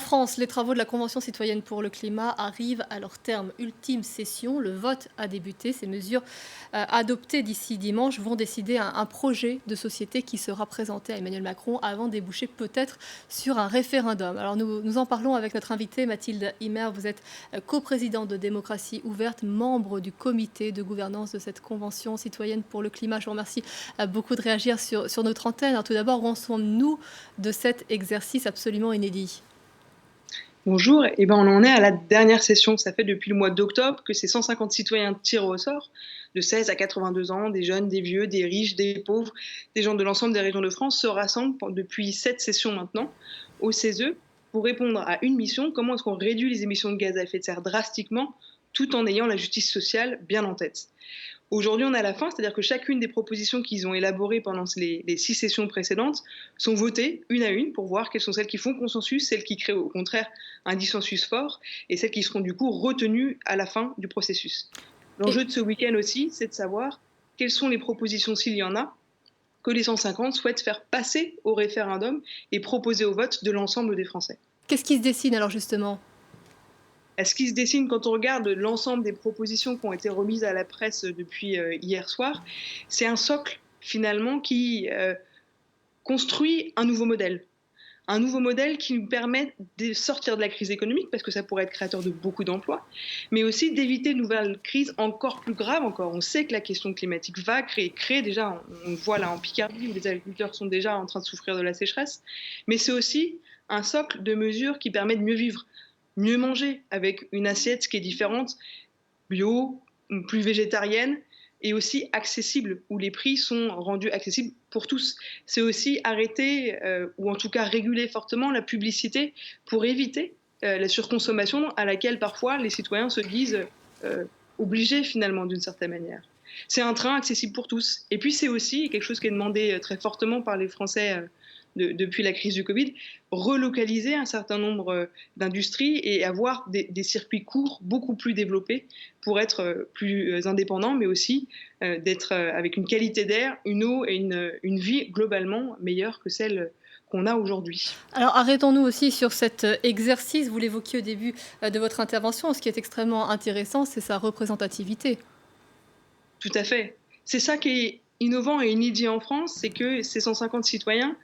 France, les travaux de la Convention citoyenne pour le climat arrivent à leur terme. Ultime session, le vote a débuté. Ces mesures adoptées d'ici dimanche vont décider un projet de société qui sera présenté à Emmanuel Macron avant de déboucher peut-être sur un référendum. Alors nous en parlons avec notre invitée Mathilde Imer. Vous êtes coprésidente de Démocratie Ouverte, membre du comité de gouvernance de cette Convention citoyenne pour le climat. Je vous remercie beaucoup de réagir sur notre antenne. Alors, tout d'abord, où en sommes-nous de cet exercice absolument inédit? Bonjour, on en est à la dernière session. Ça fait depuis le mois d'octobre que ces 150 citoyens tirés au sort, de 16 à 82 ans, des jeunes, des vieux, des riches, des pauvres, des gens de l'ensemble des régions de France, se rassemblent depuis 7 sessions maintenant au CESE pour répondre à une mission: comment est-ce qu'on réduit les émissions de gaz à effet de serre drastiquement tout en ayant la justice sociale bien en tête. Aujourd'hui, on est à la fin, c'est-à-dire que chacune des propositions qu'ils ont élaborées pendant les 6 sessions précédentes sont votées une à une pour voir quelles sont celles qui font consensus, celles qui créent au contraire un dissensus fort et celles qui seront du coup retenues à la fin du processus. Et L'enjeu de ce week-end aussi, c'est de savoir quelles sont les propositions, s'il y en a, que les 150 souhaitent faire passer au référendum et proposer au vote de l'ensemble des Français. qu'est-ce qui se dessine alors justement? Ce qui se dessine quand on regarde l'ensemble des propositions qui ont été remises à la presse depuis hier soir, c'est un socle finalement qui construit un nouveau modèle. Un nouveau modèle qui nous permet de sortir de la crise économique, parce que ça pourrait être créateur de beaucoup d'emplois, mais aussi d'éviter de nouvelles crises encore plus graves encore. On sait que la question climatique va créer déjà, on le voit là en Picardie, où les agriculteurs sont déjà en train de souffrir de la sécheresse, mais c'est aussi un socle de mesures qui permet de mieux vivre, mieux manger, avec une assiette qui est différente, bio, plus végétarienne, et aussi accessible, où les prix sont rendus accessibles pour tous. C'est aussi arrêter, ou en tout cas réguler fortement la publicité pour éviter la surconsommation à laquelle parfois les citoyens se disent euh, obligés finalement d'une certaine manière. C'est un train accessible pour tous. Et puis c'est aussi quelque chose qui est demandé très fortement par les Français depuis la crise du Covid, relocaliser un certain nombre d'industries et avoir des circuits courts beaucoup plus développés pour être plus indépendants, mais aussi d'être avec une qualité d'air, une eau et une vie globalement meilleure que celle qu'on a aujourd'hui. Alors arrêtons-nous aussi sur cet exercice. Vous l'évoquiez au début de votre intervention. Ce qui est extrêmement intéressant, c'est sa représentativité. Tout à fait. C'est ça qui est innovant et inédit en France, c'est que ces 150 citoyens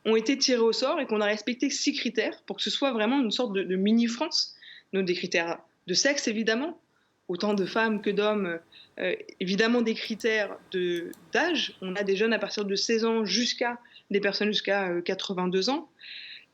ont été tirés au sort et qu'on a respecté 6 critères pour que ce soit vraiment une sorte de mini-France. Donc des critères de sexe, évidemment, autant de femmes que d'hommes, évidemment des critères d'âge. On a des jeunes à partir de 16 ans jusqu'à des personnes jusqu'à 82 ans,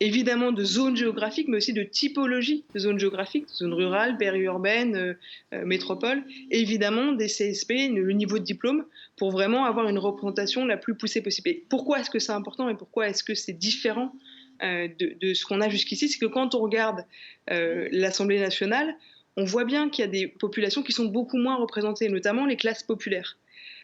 évidemment de zones géographiques, mais aussi de typologie de zones géographiques, zones rurales, périurbaines, métropoles, et évidemment des CSP, le niveau de diplôme, pour vraiment avoir une représentation la plus poussée possible. Et pourquoi est-ce que c'est important et pourquoi est-ce que c'est différent de ce qu'on a jusqu'ici? C'est que quand on regarde l'Assemblée nationale, on voit bien qu'il y a des populations qui sont beaucoup moins représentées, notamment les classes populaires.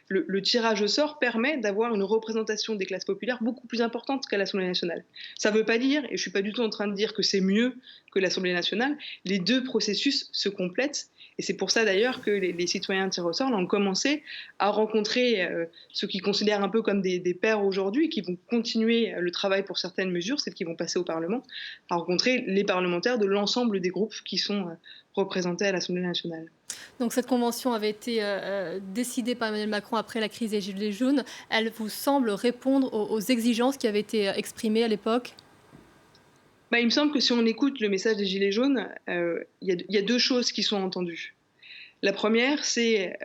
Le tirage au sort permet d'avoir une représentation des classes populaires beaucoup plus importante qu'à l'Assemblée nationale. Ça ne veut pas dire, et je ne suis pas du tout en train de dire que c'est mieux que l'Assemblée nationale, les deux processus se complètent, et c'est pour ça d'ailleurs que les citoyens tirés au sort ont commencé à rencontrer ceux qu'ils considèrent un peu comme des pairs aujourd'hui, qui vont continuer le travail pour certaines mesures, celles qui vont passer au Parlement, à rencontrer les parlementaires de l'ensemble des groupes qui sont représentés à l'Assemblée nationale. Donc cette convention avait été décidée par Emmanuel Macron après la crise des Gilets jaunes. Elle vous semble répondre aux exigences qui avaient été exprimées à l'époque? Il me semble que si on écoute le message des Gilets jaunes, y a deux choses qui sont entendues. La première, c'est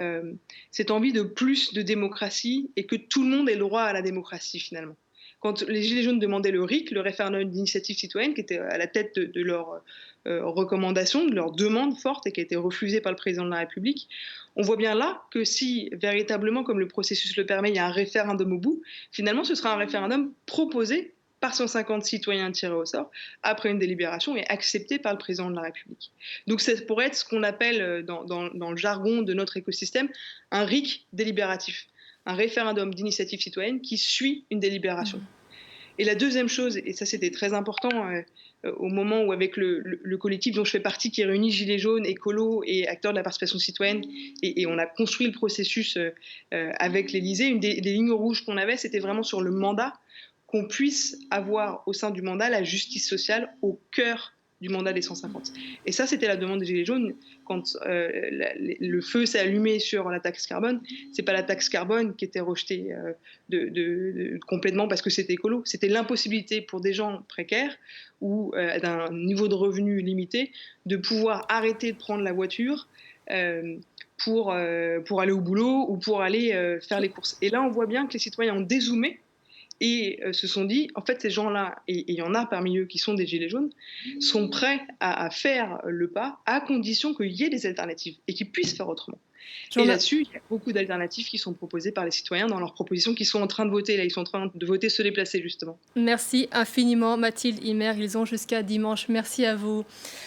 cette envie de plus de démocratie et que tout le monde ait le droit à la démocratie finalement. Quand les Gilets jaunes demandaient le RIC, le référendum d'initiative citoyenne, qui était à la tête de leurs recommandations, de leurs demandes fortes et qui a été refusée par le président de la République, on voit bien là que si véritablement, comme le processus le permet, il y a un référendum au bout, finalement ce sera un référendum proposé par 150 citoyens tirés au sort, après une délibération et accepté par le président de la République. Donc ça pourrait être ce qu'on appelle dans le jargon de notre écosystème un RIC délibératif, un référendum d'initiative citoyenne qui suit une délibération. Et la deuxième chose, et ça c'était très important au moment où avec le collectif dont je fais partie qui réunit Gilets jaunes, écolos et acteurs de la participation citoyenne, et on a construit le processus avec l'Élysée, une des lignes rouges qu'on avait, c'était vraiment sur le mandat, qu'on puisse avoir au sein du mandat la justice sociale au cœur du mandat des 150. Et ça, c'était la demande des Gilets jaunes. Quand le feu s'est allumé sur la taxe carbone, c'est pas la taxe carbone qui était rejetée complètement parce que c'était écolo. C'était l'impossibilité pour des gens précaires ou d'un niveau de revenu limité de pouvoir arrêter de prendre la voiture pour aller au boulot ou pour aller faire les courses. Et là, on voit bien que les citoyens ont dézoomé et se sont dit, en fait, ces gens-là, et il y en a parmi eux qui sont des gilets jaunes, sont prêts à faire le pas à condition qu'il y ait des alternatives et qu'ils puissent faire autrement. Je vous Et remer- là-dessus, il y a beaucoup d'alternatives qui sont proposées par les citoyens dans leurs propositions qui sont en train de voter. Là, ils sont en train de voter se déplacer, justement. Merci infiniment, Mathilde Imer. Ils ont jusqu'à dimanche. Merci à vous.